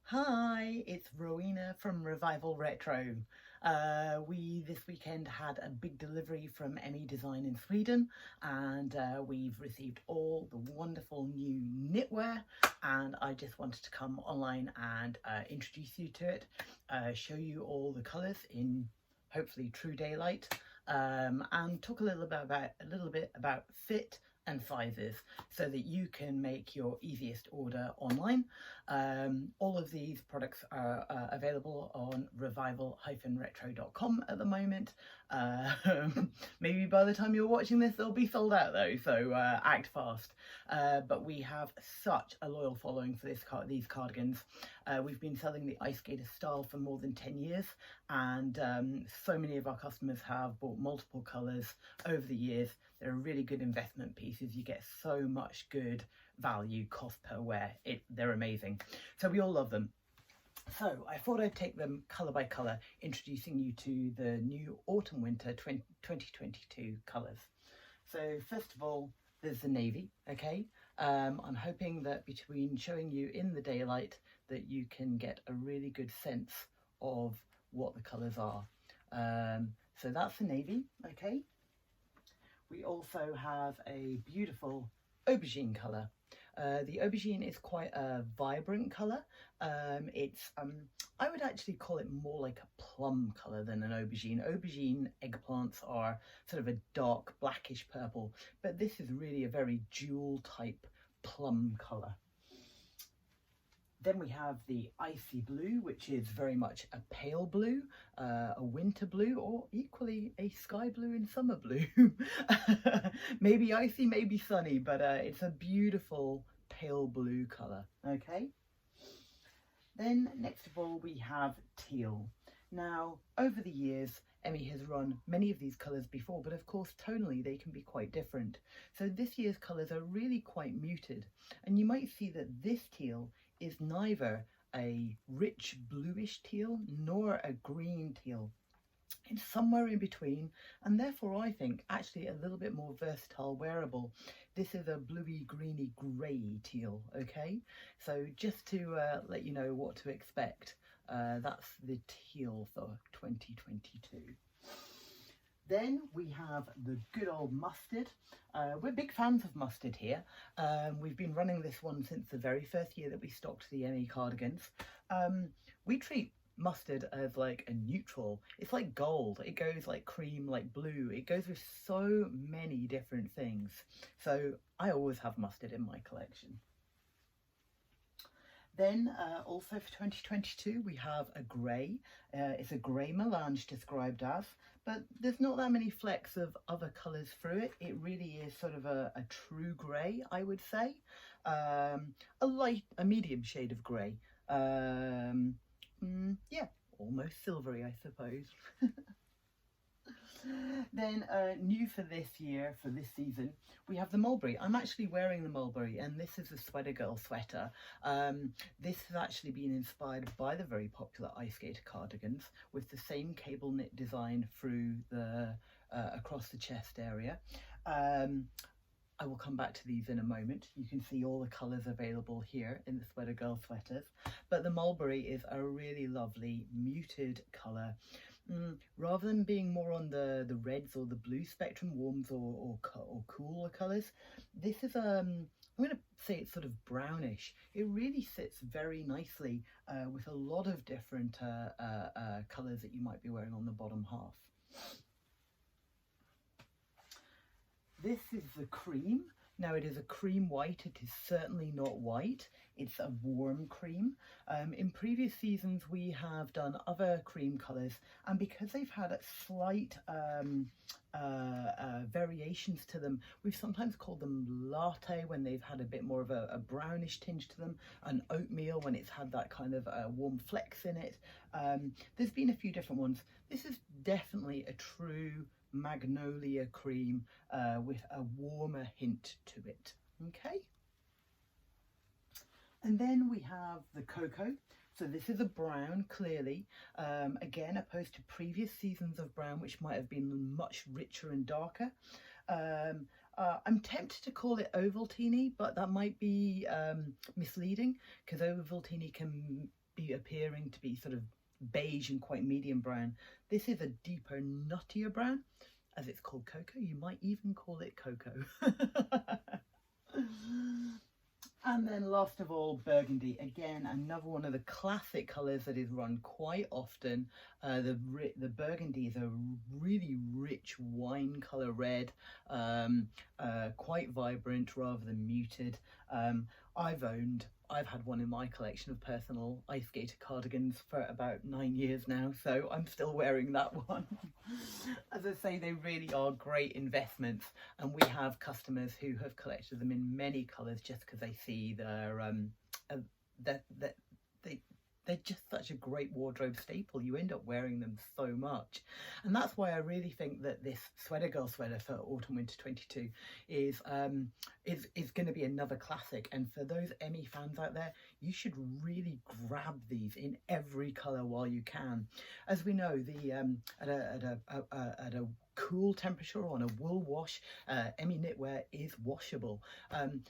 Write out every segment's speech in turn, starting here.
Hi, it's Rowena from Revival Retro. We this weekend had a big delivery from Emmy Design in Sweden, and we've received all the wonderful new knitwear. And I just wanted to come online and introduce you to it, show you all the colours in hopefully true daylight, and talk a little bit about fit and sizes so that you can make your easiest order online. All of these products are available on revival-retro.com at the moment. Maybe by the time you're watching this, they'll be sold out though, so act fast. But we have such a loyal following for these cardigans. We've been selling the Ice Skater style for more than 10 years, and so many of our customers have bought multiple colours over the years. They're really good investment pieces. You get so much good value cost per wear. They're amazing. So we all love them. So I thought I'd take them colour by colour, introducing you to the new autumn winter 2022 colours. So first of all, there's the navy, okay? I'm hoping that between showing you in the daylight that you can get a really good sense of what the colours are. So that's the navy, okay? We also have a beautiful aubergine colour. The aubergine is quite a vibrant colour. I would actually call it more like a plum colour than an aubergine. Aubergine eggplants are sort of a dark blackish purple, but this is really a very jewel type plum colour. Then we have the icy blue, which is very much a pale blue, a winter blue, or equally a sky blue and summer blue. Maybe icy, maybe sunny, but it's a beautiful pale blue colour, okay? Then next of all, we have teal. Now, over the years, Emmy has run many of these colours before, but of course, tonally, they can be quite different. So this year's colours are really quite muted, and you might see that this teal is neither a rich bluish teal nor a green teal. It's somewhere in between, and therefore I think actually a little bit more versatile wearable. This is a bluey greeny grey teal, okay? So just to let you know what to expect, that's the teal for 2022. Then we have the good old mustard. We're big fans of mustard here. We've been running this one since the very first year that we stocked the Emmy cardigans. We treat mustard as like a neutral. It's like gold. It goes like cream, like blue. It goes with so many different things. So I always have mustard in my collection. Then also for 2022 we have a grey. It's a grey melange described as, but there's not that many flecks of other colours through it. It really is sort of a true grey, I would say. A medium shade of grey. Yeah, almost silvery, I suppose. Then new for this year, for this season, we have the mulberry. I'm actually wearing the mulberry, and this is a sweater girl sweater. This has actually been inspired by the very popular Ice Skater cardigans with the same cable knit design through the across the chest area. I will come back to these in a moment. You can see all the colours available here in the sweater girl sweaters, but the mulberry is a really lovely muted colour. Rather than being more on the reds or the blue spectrum, warms or cooler colours, this is I'm going to say it's sort of brownish. It really sits very nicely with a lot of different colours that you might be wearing on the bottom half. This is the cream. Now it is a cream white. It is certainly not white. It's a warm cream. In previous seasons we have done other cream colours, and because they've had a slight variations to them, we've sometimes called them latte when they've had a bit more of a brownish tinge to them, and oatmeal when it's had that kind of warm flecks in it. There's been a few different ones. This is definitely a true magnolia cream with a warmer hint to it, okay? And then we have the cocoa. So this is a brown, clearly, again, opposed to previous seasons of brown, which might have been much richer and darker. I'm tempted to call it Ovaltine, but that might be misleading, because Ovaltine can be appearing to be sort of beige and quite medium brown. This is a deeper, nuttier brown, as it's called cocoa. You might even call it cocoa. And then last of all, burgundy. Again, another one of the classic colours that is run quite often. The burgundy is a really rich wine colour red, quite vibrant rather than muted. I've had one in my collection of personal Ice Skater cardigans for about 9 years now, so I'm still wearing that one. As I say, they really are great investments, and we have customers who have collected them in many colours just because they see they're just such a great wardrobe staple. You end up wearing them so much, and that's why I really think that this Sweater Girl sweater for autumn winter 22 is going to be another classic. And for those Emmy fans out there, you should really grab these in every colour while you can. As we know, the at a cool temperature on a wool wash, Emmy knitwear is washable,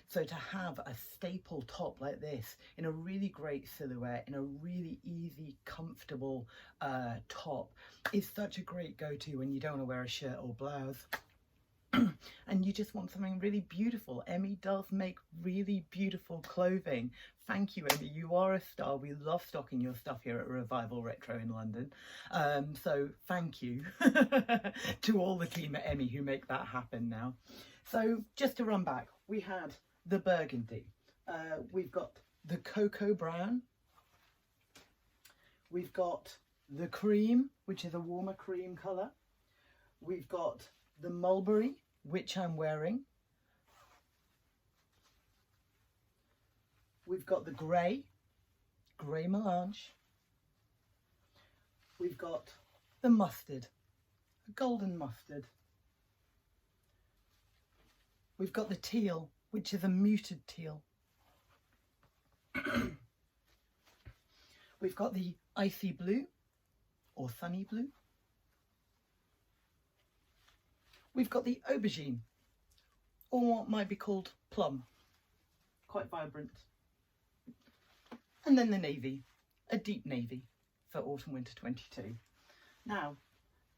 so to have a staple top like this in a really great silhouette, in a really easy, comfortable top, is such a great go-to when you don't want to wear a shirt or blouse and you just want something really beautiful. Emmy does make really beautiful clothing. Thank you, Emmy, you are a star. We love stocking your stuff here at Revival Retro in London. So thank you to all the team at Emmy who make that happen now. So just to run back, we had the burgundy, we've got the cocoa brown, we've got the cream, which is a warmer cream colour, we've got the mulberry, which I'm wearing, we've got the grey melange, we've got the mustard, a golden mustard, we've got the teal, which is a muted teal, we've got the icy blue or sunny blue, we've got the aubergine, or what might be called plum, quite vibrant, and then the navy, a deep navy for autumn winter 22. Now,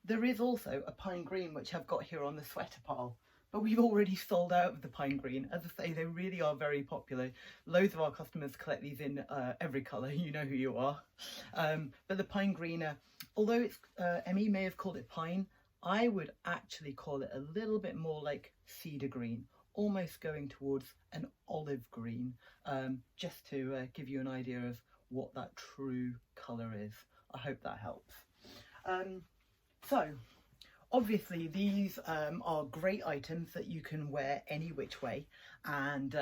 there is also a pine green, which I've got here on the sweater pile, but we've already sold out of the pine green. As I say, they really are very popular. Loads of our customers collect these in every colour, you know who you are. But the pine green, although it's Emmy may have called it pine, I would actually call it a little bit more like cedar green, almost going towards an olive green, just to give you an idea of what that true colour is. I hope that helps. So obviously these are great items that you can wear any which way, and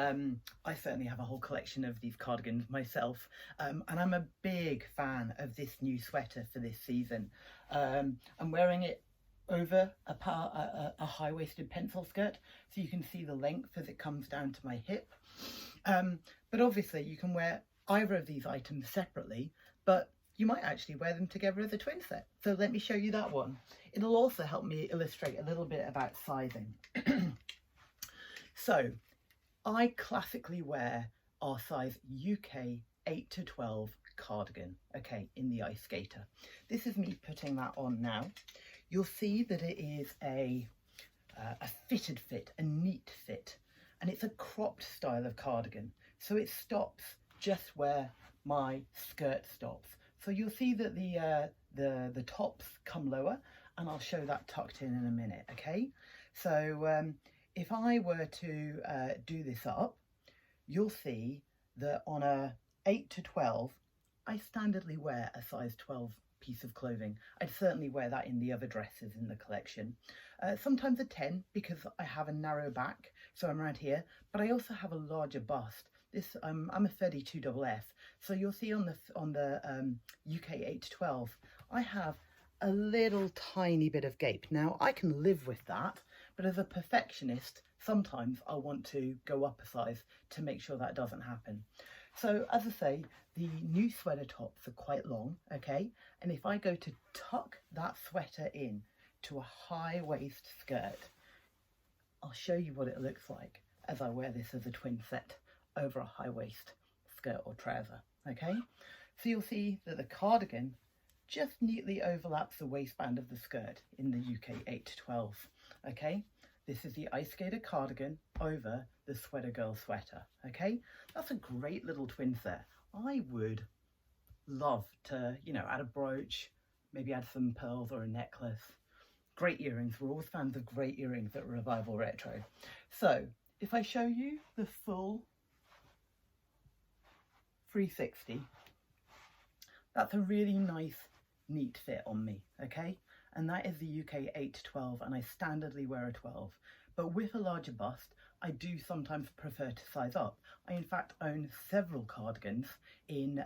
I certainly have a whole collection of these cardigans myself, and I'm a big fan of this new sweater for this season. I'm wearing it over a high-waisted pencil skirt, so you can see the length as it comes down to my hip, but obviously you can wear either of these items separately, but you might actually wear them together as a twin set. So let me show you that one. It'll also help me illustrate a little bit about sizing. So I classically wear our size UK 8 to 12 cardigan, okay, in the Ice Skater. This is me putting that on now. You'll see that it is a fitted fit, a neat fit, and it's a cropped style of cardigan. So it stops just where my skirt stops. So you'll see that the tops come lower, and I'll show that tucked in a minute, okay? So if I were to do this up, you'll see that on a 8 to 12, I standardly wear a size 12 piece of clothing. I'd certainly wear that in the other dresses in the collection. Sometimes a 10 because I have a narrow back, so I'm around here, but I also have a larger bust. This I'm a 32 double F, so you'll see on the UK 8 to 12, I have a little tiny bit of gape. Now I can live with that, but as a perfectionist, sometimes I want to go up a size to make sure that doesn't happen. So as I say, the new sweater tops are quite long, okay? And if I go to tuck that sweater in to a high waist skirt, I'll show you what it looks like as I wear this as a twin set over a high waist skirt or trouser, okay? So you'll see that the cardigan just neatly overlaps the waistband of the skirt in the UK 8 to 12. Okay, this is the Ice Skater Cardigan over the Sweater Girl sweater. Okay, that's a great little twins there. I would love to, you know, add a brooch, maybe add some pearls or a necklace. Great earrings. We're always fans of great earrings at Revival Retro. So if I show you the full 360, that's a really nice, neat fit on me, okay? And that is the UK 8 to 12, and I standardly wear a 12. But with a larger bust, I do sometimes prefer to size up. I in fact own several cardigans in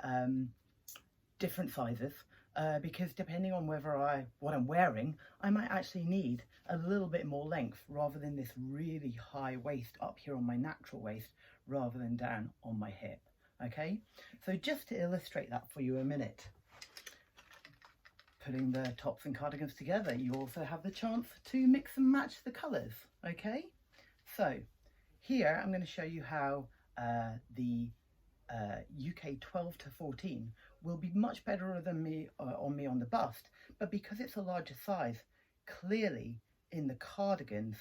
different sizes, because depending on what I'm wearing, I might actually need a little bit more length rather than this really high waist up here on my natural waist rather than down on my hip. Okay, so just to illustrate that for you a minute, putting the tops and cardigans together, you also have the chance to mix and match the colours. Okay, so here I'm going to show you how the UK 12 to 14 will be much better than on the bust, but because it's a larger size, clearly in the cardigans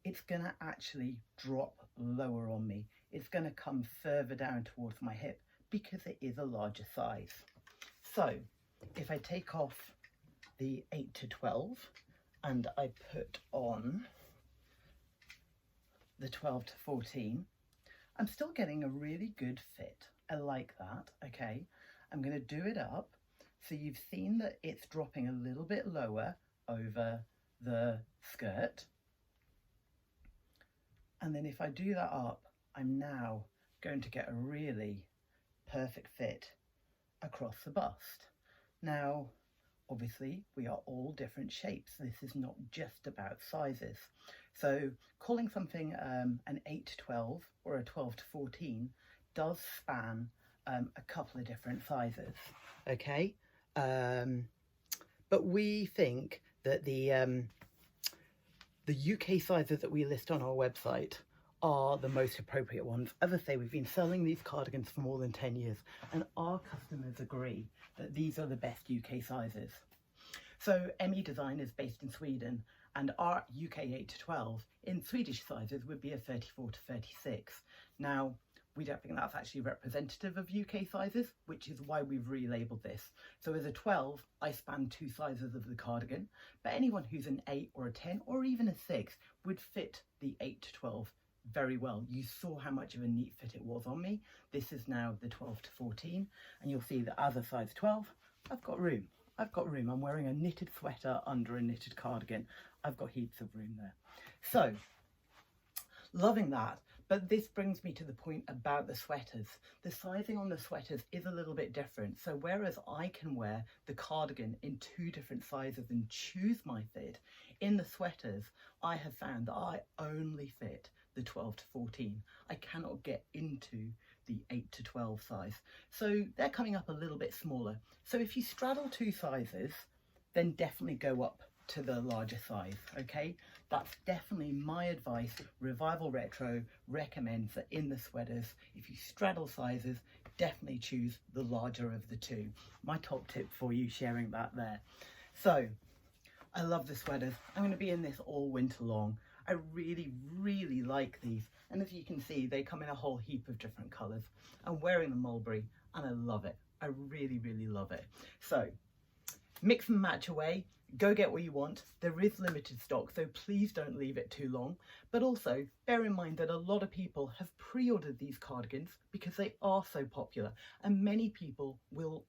it's going to actually drop lower on me. It's going to come further down towards my hip because it is a larger size. So if I take off the 8 to 12 and I put on the 12 to 14, I'm still getting a really good fit. I like that. Okay, I'm going to do it up. So you've seen that it's dropping a little bit lower over the skirt. And then if I do that up, I'm now going to get a really perfect fit across the bust. Now, obviously, we are all different shapes. This is not just about sizes. So calling something an 8 to 12 or a 12 to 14 does span a couple of different sizes, okay? But we think that the UK sizes that we list on our website are the most appropriate ones. As I say, we've been selling these cardigans for more than 10 years, and our customers agree that these are the best UK sizes. So Emmy Design is based in Sweden, and our UK 8 to 12 in Swedish sizes would be a 34 to 36. Now, we don't think that's actually representative of UK sizes, which is why we've relabeled this. So as a 12, I span two sizes of the cardigan, but anyone who's an 8 or a 10 or even a 6 would fit the 8 to 12 very well. You saw how much of a neat fit it was on me. This is now the 12 to 14, and you'll see that as a size 12, I've got room. I've got room. I'm wearing a knitted sweater under a knitted cardigan. I've got heaps of room there. So, loving that. But this brings me to the point about the sweaters. The sizing on the sweaters is a little bit different. So whereas I can wear the cardigan in two different sizes and choose my fit, in the sweaters, I have found that I only fit the 12 to 14. I cannot get into the 8 to 12 size. So they're coming up a little bit smaller. So if you straddle two sizes, then definitely go up to the larger size, okay? That's definitely my advice. Revival Retro recommends that in the sweaters, if you straddle sizes, definitely choose the larger of the two. My top tip for you, sharing that there. So, I love the sweaters. I'm going to be in this all winter long. I really, really like these. And as you can see, they come in a whole heap of different colours. I'm wearing the mulberry and I love it. I really, really love it. So, mix and match away. Go get what you want. There is limited stock, so please don't leave it too long. But also, bear in mind that a lot of people have pre-ordered these cardigans because they are so popular, and many people will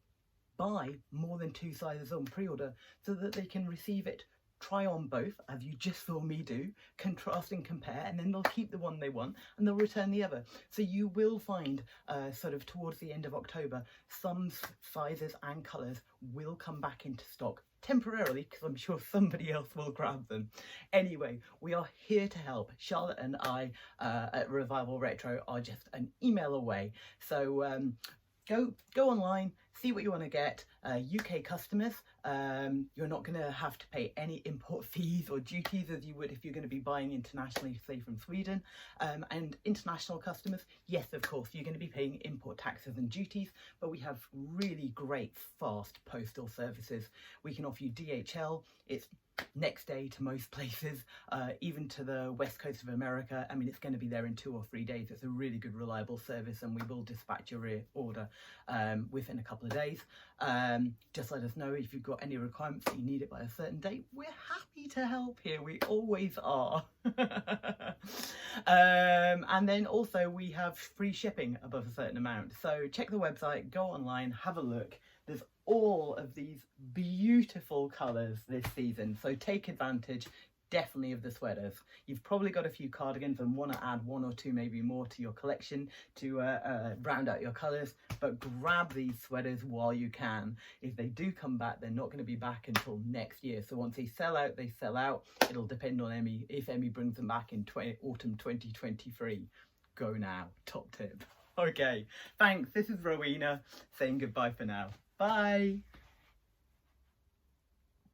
buy more than two sizes on pre-order so that they can receive it, try on both, as you just saw me do, contrast and compare, and then they'll keep the one they want and they'll return the other. So you will find sort of towards the end of October, some sizes and colours will come back into stock temporarily, because I'm sure somebody else will grab them. Anyway, we are here to help. Charlotte and I at Revival Retro are just an email away. So go online, see what you want to get. UK customers, You're not going to have to pay any import fees or duties as you would if you're going to be buying internationally, say from Sweden. And international customers, yes, of course, you're going to be paying import taxes and duties, but we have really great fast postal services. We can offer you DHL. It's next day to most places, even to the west coast of America. I mean, it's going to be there in 2 or 3 days. It's a really good, reliable service, and we will dispatch your order within a couple of days. Just let us know if you've got any requirements that you need it by a certain date. We're happy to help here. We always are. And then also we have free shipping above a certain amount. So check the website, go online, have a look. There's all of these beautiful colours this season, so take advantage definitely of the sweaters. You've probably got a few cardigans and want to add 1 or 2 maybe more to your collection to round out your colours, but grab these sweaters while you can. If they do come back, they're not going to be back until next year, so once they sell out, they sell out. It'll depend on Emmy. If Emmy brings them back in autumn 2023, go now. Top tip. Okay, thanks. This is Rowena saying goodbye for now. Bye.